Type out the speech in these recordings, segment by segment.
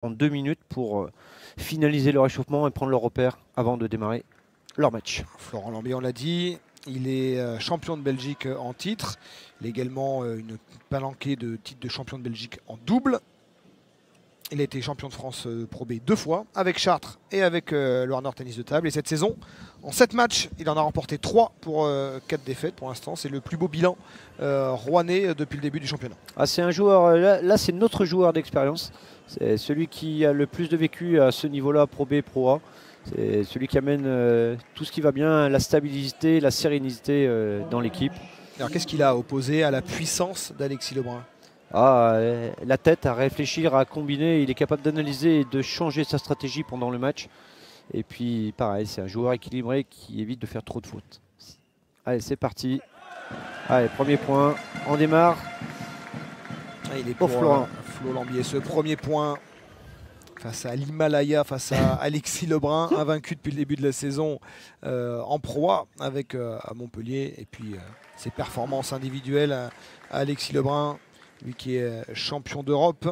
en 2 minutes pour finaliser le réchauffement et prendre leur repère avant de démarrer leur match. Florent Lambier, on l'a dit, il est champion de Belgique en titre. Il a également une palanquée de titres de champion de Belgique en double. Il a été champion de France Pro B 2 fois, avec Chartres et avec le Warner Tennis de table. Et cette saison, en 7 matchs, il en a remporté 3 pour 4 défaites pour l'instant. C'est le plus beau bilan rouennais depuis le début du championnat. Ah, c'est un joueur, là c'est notre joueur d'expérience. C'est celui qui a le plus de vécu à ce niveau-là, Pro B, Pro A. C'est celui qui amène tout ce qui va bien, la stabilité, la sérénité dans l'équipe. Alors qu'est-ce qu'il a opposé à la puissance d'Alexis Lebrun? La tête à réfléchir, à combiner, il est capable d'analyser et de changer sa stratégie pendant le match. Et puis pareil, c'est un joueur équilibré qui évite de faire trop de fautes. Allez, c'est parti. Allez, premier point, on démarre. Il est pour Flo Lambier, ce premier point face à l'Himalaya, face à Alexis Lebrun, invaincu depuis le début de la saison en proie avec à Montpellier. Et puis ses performances individuelles à Alexis Lebrun, lui qui est champion d'Europe.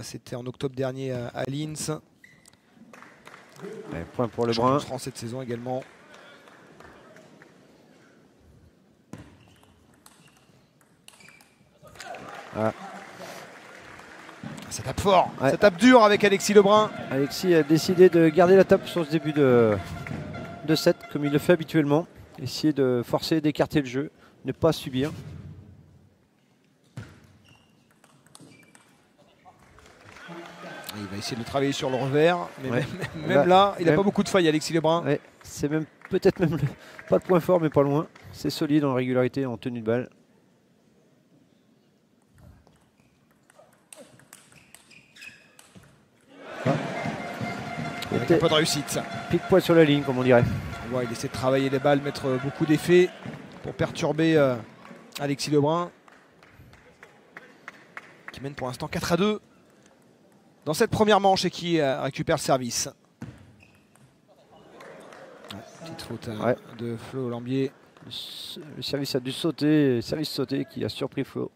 C'était en octobre dernier à Linz. Point pour Lebrun. Champion de France cette saison également. Ah. Ça tape fort, ça tape dur avec Alexis Lebrun. Alexis a décidé de garder la table sur ce début de set comme il le fait habituellement. Essayer de forcer, d'écarter le jeu, ne pas subir. Il va essayer de travailler sur le revers, mais même là, il n'a pas beaucoup de failles, Alexis Lebrun. Ouais, c'est peut-être même pas le point fort, mais pas loin. C'est solide en régularité, en tenue de balle. Avec un peu de réussite. Pique-poil sur la ligne, comme on dirait. Ouais, il essaie de travailler les balles, mettre beaucoup d'effets pour perturber Alexis Lebrun, qui mène pour l'instant 4-2 dans cette première manche et qui récupère le service. Petite faute de Flo Lambier. Le service a dû sauter, service sauté qui a surpris Flo.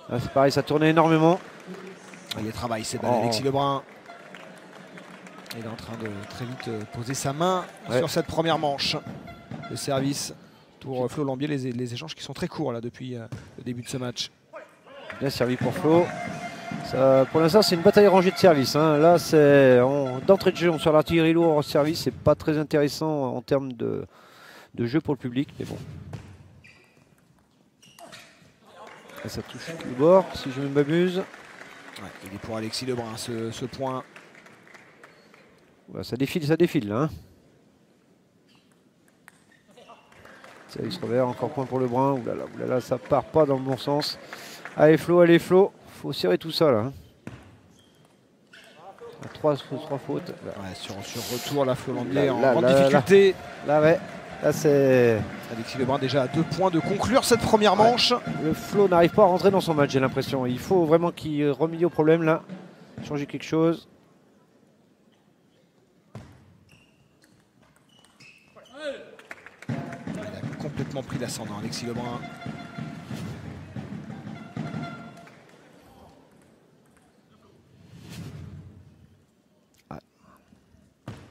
C'est pareil, ça tournait énormément. Il travaille, c'est Alexis Lebrun. Il est en train de très vite poser sa main sur cette première manche. Le service pour Flo Lambier, les échanges qui sont très courts là depuis le début de ce match. Bien servi pour Flo. Ça, pour l'instant, c'est une bataille rangée de service. Hein. Là, d'entrée de jeu, on sur l'artillerie lourde en service. C'est pas très intéressant en termes de jeu pour le public, mais bon. Et ça touche le bord, si je ne m'abuse. Ouais, il est pour Alexis Lebrun, ce point. Ouais, ça défile là. Hein. Service revers, encore point pour Lebrun. Oulala, ça part pas dans le bon sens. Allez Flo, faut serrer tout ça là. Hein. 3 fautes. Ouais, sur retour, la Flo Lambier en grande difficulté. Là c'est... Alexis Lebrun déjà à 2 points de conclure cette première manche. Le Flo n'arrive pas à rentrer dans son match, j'ai l'impression. Il faut vraiment qu'il remédie au problème là. Changer quelque chose. Il a complètement pris l'ascendant, Alexis Lebrun.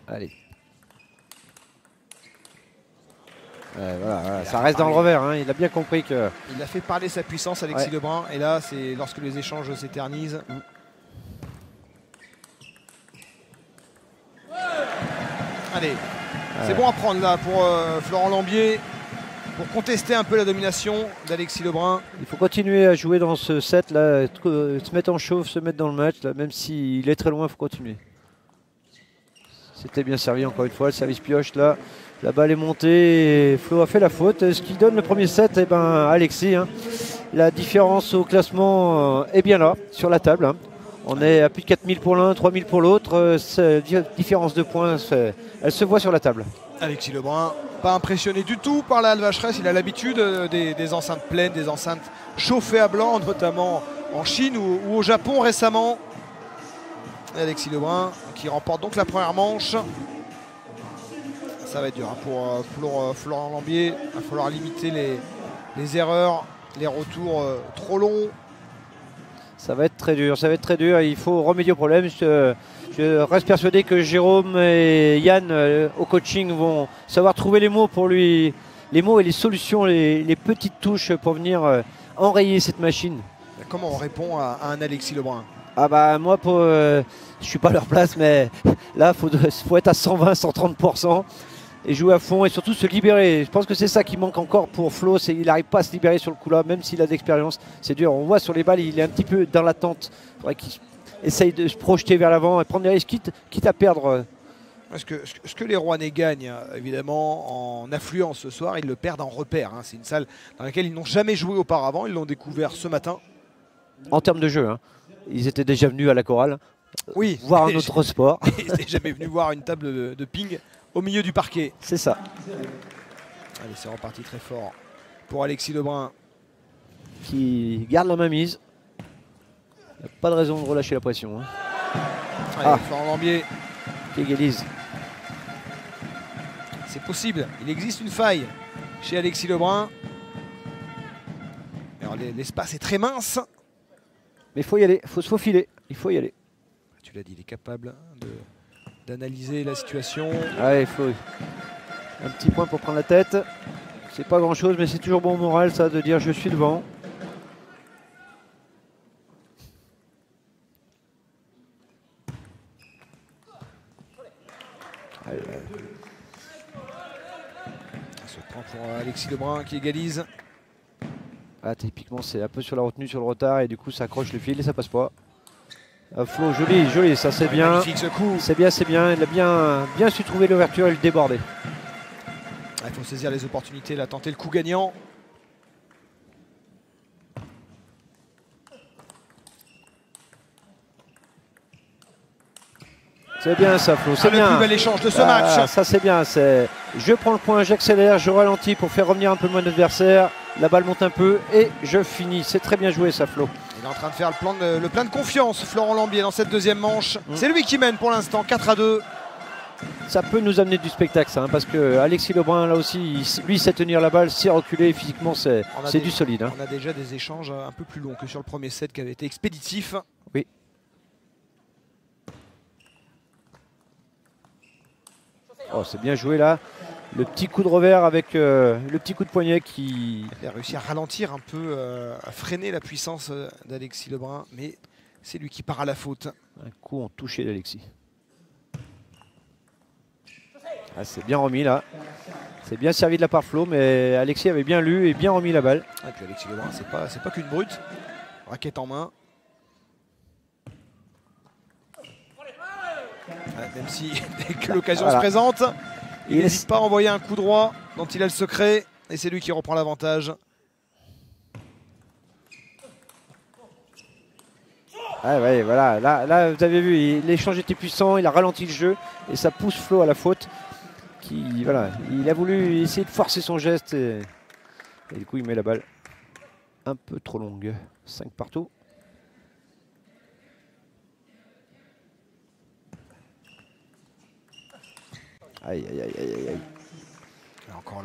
Allez. Voilà, ça reste dans le revers, hein. Il a bien compris que... Il a fait parler sa puissance, Alexis Lebrun, et là, c'est lorsque les échanges s'éternisent. Allez, c'est bon à prendre là pour Florent Lambier, pour contester un peu la domination d'Alexis Lebrun. Il faut continuer à jouer dans ce set là, se mettre en chauffe, se mettre dans le match, là, même s'il est très loin, il faut continuer. C'était bien servi encore une fois, le service pioche là. La balle est montée et Flo a fait la faute. Ce qui donne le premier set, eh ben, Alexis. Hein. La différence au classement est bien là, sur la table. Hein. On est à plus de 4000 pour l'un, 3000 pour l'autre. Différence de points, elle se voit sur la table. Alexis Lebrun, pas impressionné du tout par la halle Vacheresse. Il a l'habitude des enceintes pleines, des enceintes chauffées à blanc, notamment en Chine ou au Japon récemment. Alexis Lebrun qui remporte donc la première manche. Ça va être dur hein, pour Florent Lambier. Il va falloir limiter les erreurs, les retours trop longs. Ça va être très dur, ça va être très dur. Il faut remédier au problème. Je reste persuadé que Jérôme et Yann au coaching vont savoir trouver les mots pour lui, les mots et les solutions, les petites touches pour venir enrayer cette machine. Comment on répond à un Alexis Lebrun? Ah bah moi, je suis pas à leur place, mais là, faut être à 120-130% et jouer à fond et surtout se libérer. Je pense que c'est ça qui manque encore pour Flo, c'est qu'il n'arrive pas à se libérer sur le coup là, même s'il a de l'expérience. C'est dur, on voit sur les balles, il est un petit peu dans l'attente. Il faudrait qu'il essaye de se projeter vers l'avant et prendre des risques, quitte à perdre. Ce que les Rouennais gagnent, évidemment, en affluence ce soir, ils le perdent en repère. C'est une salle dans laquelle ils n'ont jamais joué auparavant, ils l'ont découvert ce matin. En termes de jeu, hein. Ils étaient déjà venus à la chorale, oui, voir un autre sport. Ils n'étaient jamais venus voir une table de ping au milieu du parquet. C'est ça. Allez, c'est reparti très fort pour Alexis Lebrun. Qui garde la main mise. Il n'y a pas de raison de relâcher la pression. Hein. Allez, Florent Lambier qui égalise. C'est possible, il existe une faille chez Alexis Lebrun. Alors l'espace est très mince. Mais il faut y aller, il faut se faufiler, il faut y aller. Tu l'as dit, il est capable d'analyser la situation. Ah, il faut un petit point pour prendre la tête. C'est pas grand chose, mais c'est toujours bon moral ça de dire je suis devant. Ça se prend pour Alexis Lebrun qui égalise. Ah, typiquement, c'est un peu sur la retenue, sur le retard, et du coup, ça accroche le fil et ça passe pas. Flo, joli, joli, ça c'est bien. Magnifique ce coup. C'est bien, c'est bien. Il a bien su trouver l'ouverture et le déborder. Il faut saisir les opportunités, là, tenter le coup gagnant. C'est bien ça, Flo, c'est bien. Le plus bel échange de ce match. Ça c'est bien, je prends le point, j'accélère, je ralentis pour faire revenir un peu mon adversaire. La balle monte un peu et je finis. C'est très bien joué ça, Flo. Il est en train de faire le plein de confiance, Florent Lambier, dans cette deuxième manche. C'est lui qui mène pour l'instant, 4-2. Ça peut nous amener du spectacle, ça, hein, parce que Alexis Lebrun, là aussi, lui, sait tenir la balle, sait reculer. Physiquement, c'est du solide. Hein. On a déjà des échanges un peu plus longs que sur le premier set qui avait été expéditif. Oui. Oh, c'est bien joué là. Le petit coup de revers avec le petit coup de poignet qui... Il a réussi à ralentir un peu, à freiner la puissance d'Alexis Lebrun, mais c'est lui qui part à la faute. Un coup en touché d'Alexis. Ah, c'est bien remis là. C'est bien servi de la part Flo, mais Alexis avait bien lu et bien remis la balle. Et puis Alexis Lebrun, c'est pas qu'une brute. Raquette en main. Même si dès que l'occasion se présente, il n'hésite pas à envoyer un coup droit dont il a le secret. Et c'est lui qui reprend l'avantage. Ah ouais, voilà. Là, vous avez vu, l'échange était puissant, il a ralenti le jeu et ça pousse Flo à la faute. Voilà, il a voulu essayer de forcer son geste et du coup il met la balle un peu trop longue. 5 partout. Aïe, aïe, aïe, aïe, aïe. Et encore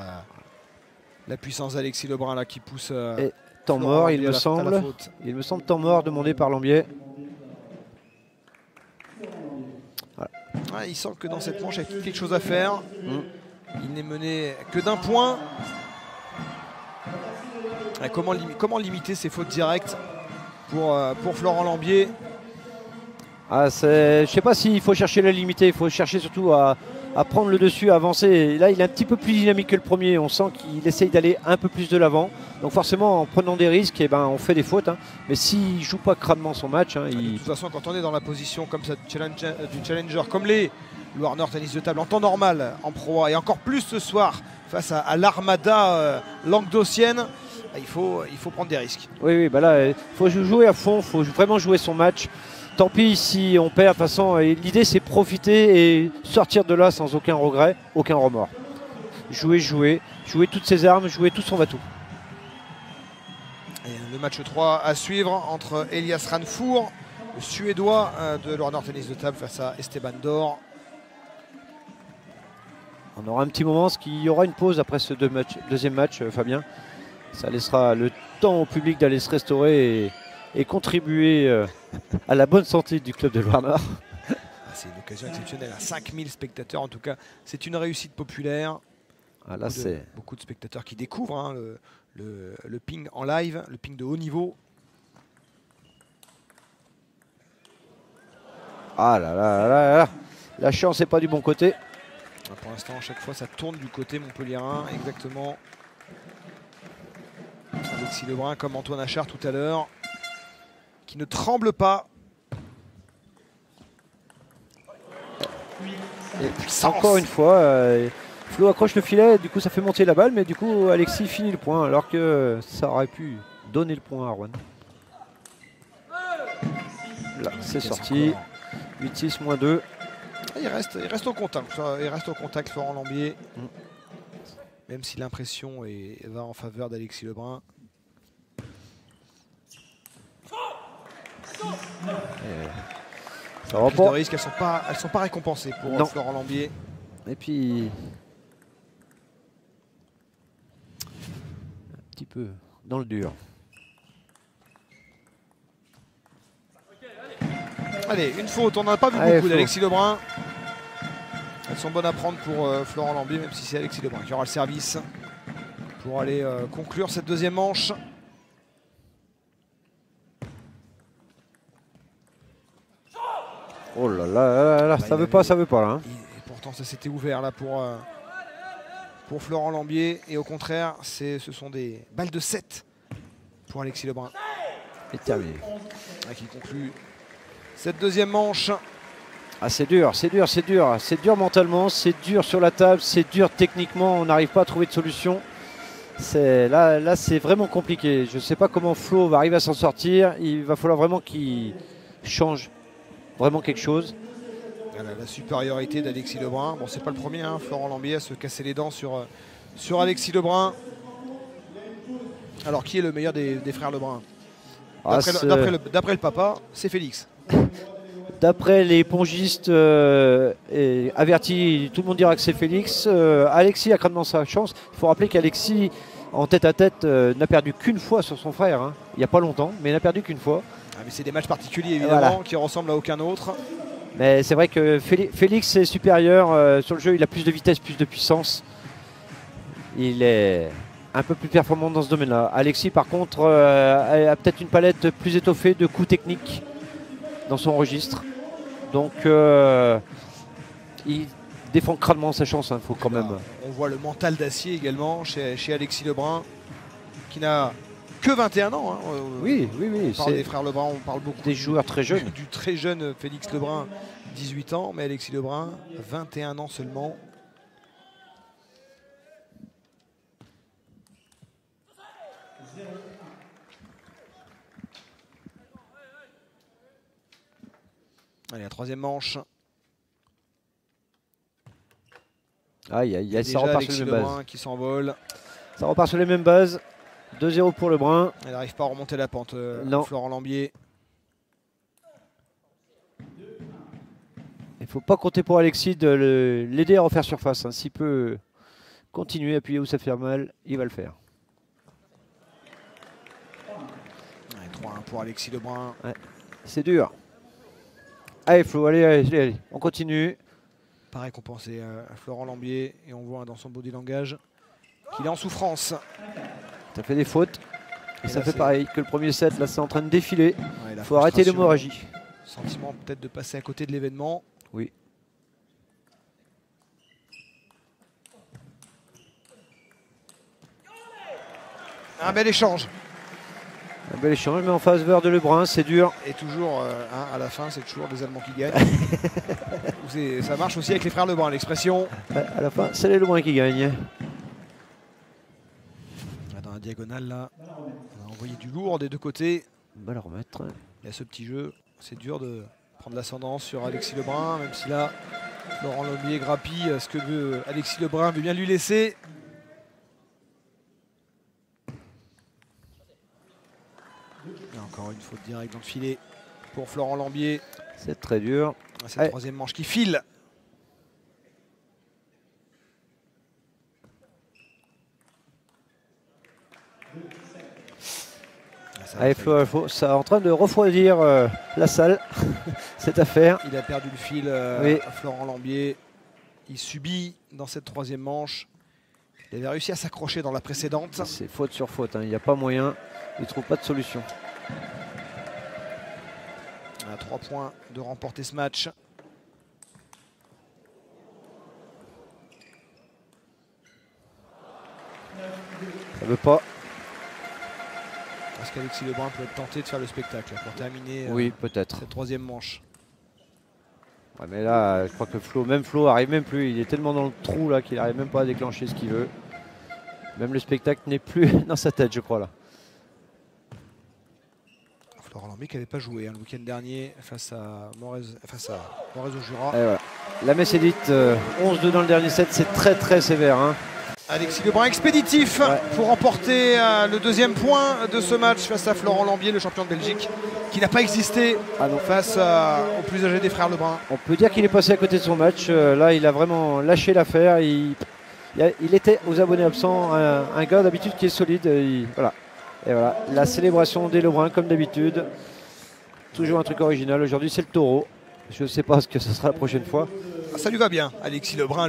la puissance d'Alexis Lebrun là qui pousse. Et temps mort, il me semble. Il me semble temps mort demandé par Lambier. Voilà. Ah, il semble que dans cette manche, il y a quelque chose à faire. Il n'est mené que d'un point. Et comment limiter ces fautes directes pour Florent Lambier? Ah, je ne sais pas s'il faut chercher la limiter, il faut chercher surtout à prendre le dessus, à avancer. Et là, il est un petit peu plus dynamique que le premier. On sent qu'il essaye d'aller un peu plus de l'avant. Donc forcément, en prenant des risques, eh ben, on fait des fautes. Hein. Mais s'il ne joue pas crânement son match... Hein, de toute façon, quand on est dans la position comme ça du challenger, comme les Warner Tennis de table en temps normal, en Pro A, et encore plus ce soir, face à l'armada languedocienne, il faut prendre des risques. Oui, bah là, il faut jouer à fond, il faut vraiment jouer son match. Tant pis si on perd, de toute façon, l'idée c'est profiter et sortir de là sans aucun regret, aucun remords. Jouer toutes ses armes, jouer tout son va-tout. Le match 3 à suivre entre Elias Ranfour, le Suédois de Warner Tennis de table, face à Esteban Dor. On aura un petit moment, parce qu'il y aura une pause après ce deuxième match, Fabien. Ça laissera le temps au public d'aller se restaurer et contribuer à la bonne santé du club de Loire-Nord. C'est une occasion exceptionnelle. 5000 spectateurs, en tout cas, c'est une réussite populaire. Ah, là, Beaucoup de spectateurs qui découvrent hein, le ping en live, le ping de haut niveau. Ah là là là là, la chance n'est pas du bon côté. Pour l'instant, à chaque fois, ça tourne du côté montpelliérain, exactement. Alexis Lebrun, comme Antoine Achard tout à l'heure, qui ne tremble pas. Et encore une fois, Flo accroche le filet, du coup ça fait monter la balle, mais du coup Alexis finit le point, alors que ça aurait pu donner le point à Rouen. Là, c'est sorti. 8-6, moins 2. Il reste au contact. Il reste au contact, Florent Lambier. Même si l'impression va en faveur d'Alexis Lebrun. Ça va pas. De risque, elles sont pas récompensées pour Florent Lambier. Et puis un petit peu dans le dur. Allez, une faute. On n'en a pas vu beaucoup d'Alexis Lebrun. Elles sont bonnes à prendre pour Florent Lambier, même si c'est Alexis Lebrun qui aura le service pour aller conclure cette deuxième manche. Oh là là, là ça veut pas là. Hein. Et pourtant ça s'était ouvert là pour Florent Lambier. Et au contraire, ce sont des balles de 7 pour Alexis Lebrun. Et terminé. Qui conclut cette deuxième manche. Ah, c'est dur, c'est dur, c'est dur. C'est dur mentalement, c'est dur sur la table, c'est dur techniquement. On n'arrive pas à trouver de solution. Là c'est vraiment compliqué. Je ne sais pas comment Flo va arriver à s'en sortir. Il va falloir vraiment qu'il change vraiment quelque chose. Voilà, la supériorité d'Alexis Lebrun. Bon, c'est pas le premier, hein, Florent Lambier, à se casser les dents sur Alexis Lebrun. Alors, qui est le meilleur des frères Lebrun? D'après le papa, c'est Félix. D'après les pongistes avertis, tout le monde dira que c'est Félix. Alexis a crânement sa chance. Il faut rappeler qu'Alexis, en tête-à-tête, n'a perdu qu'une fois sur son frère. Hein. Il n'y a pas longtemps, mais il n'a perdu qu'une fois. Ah, mais c'est des matchs particuliers, évidemment, qui ressemblent à aucun autre. Mais c'est vrai que Félix est supérieur sur le jeu. Il a plus de vitesse, plus de puissance. Il est un peu plus performant dans ce domaine-là. Alexis, par contre, a peut-être une palette plus étoffée de coups techniques dans son registre. Donc, il défend crânement sa chance, hein, faut quand même. On voit le mental d'acier également chez Alexis Lebrun, qui n'a que 21 ans. Hein. Oui. On parle des frères Lebrun, on parle beaucoup des joueurs très jeunes. Du très jeune Félix Lebrun, 18 ans, mais Alexis Lebrun, 21 ans seulement. Allez, la troisième manche. Aïe, ça repart sur les mêmes bases. Qui s'envole. Ça repart sur les mêmes bases. 2-0 pour Lebrun. Elle n'arrive pas à remonter la pente, Florent Lambier. Il ne faut pas compter pour Alexis de l'aider à refaire surface. Hein. S'il peut continuer, appuyer où ça fait mal, il va le faire. 3-1 pour Alexis Lebrun. Ouais. C'est dur. Allez Flo, allez, on continue. Pas récompensé à Florent Lambier. Et on voit dans son body langage qu'il est en souffrance. Ça fait des fautes. Et ça fait pareil que le premier set. Là, c'est en train de défiler. Il faut arrêter l'hémorragie. Sentiment peut-être de passer à côté de l'événement. Oui. Un bel échange. Un bel échange, mais en faveur de Lebrun, c'est dur. Et toujours, à la fin, c'est toujours des Allemands qui gagnent. Ça marche aussi avec les frères Lebrun, l'expression. À la fin, c'est les Lebrun qui gagnent. Dans la diagonale, là, on a envoyé du lourd des deux côtés. On va le remettre. Il y a ce petit jeu. C'est dur de prendre l'ascendance sur Alexis Lebrun, même si là, Florent Lambier grappille ce que veut Alexis Lebrun, veut bien lui laisser. Et encore une faute directe dans le filet pour Florent Lambier. C'est très dur. Cette troisième manche qui file. Allez, Flo, ça est en train de refroidir la salle, cette affaire. Il a perdu le fil, Florent Lambier. Il subit dans cette troisième manche. Il avait réussi à s'accrocher dans la précédente. C'est faute sur faute, hein. Il n'y a pas moyen, il ne trouve pas de solution. À 3 points de remporter ce match. Ça veut pas. Est-ce qu'Alexis Lebrun peut être tenté de faire le spectacle pour terminer oui, peut-être cette troisième manche? Ouais, mais là, je crois que même Flo arrive même plus. Il est tellement dans le trou là qu'il n'arrive même pas à déclencher ce qu'il veut. Même le spectacle n'est plus dans sa tête, je crois là. Florent Lambier qui n'avait pas joué le week-end dernier face à Morez au Jura. Voilà. La messe est dite, 11-2 dans le dernier set, c'est très sévère. Hein. Alexis Lebrun expéditif pour remporter le deuxième point de ce match face à Florent Lambier, le champion de Belgique, qui n'a pas existé face au plus âgé des frères Lebrun. On peut dire qu'il est passé à côté de son match. Là, il a vraiment lâché l'affaire. Il était aux abonnés absents, un gars d'habitude qui est solide. Voilà. Et voilà, la célébration des Lebrun comme d'habitude. Toujours un truc original. Aujourd'hui, c'est le taureau. Je ne sais pas ce que ce sera la prochaine fois. Ça lui va bien, Alexis Lebrun.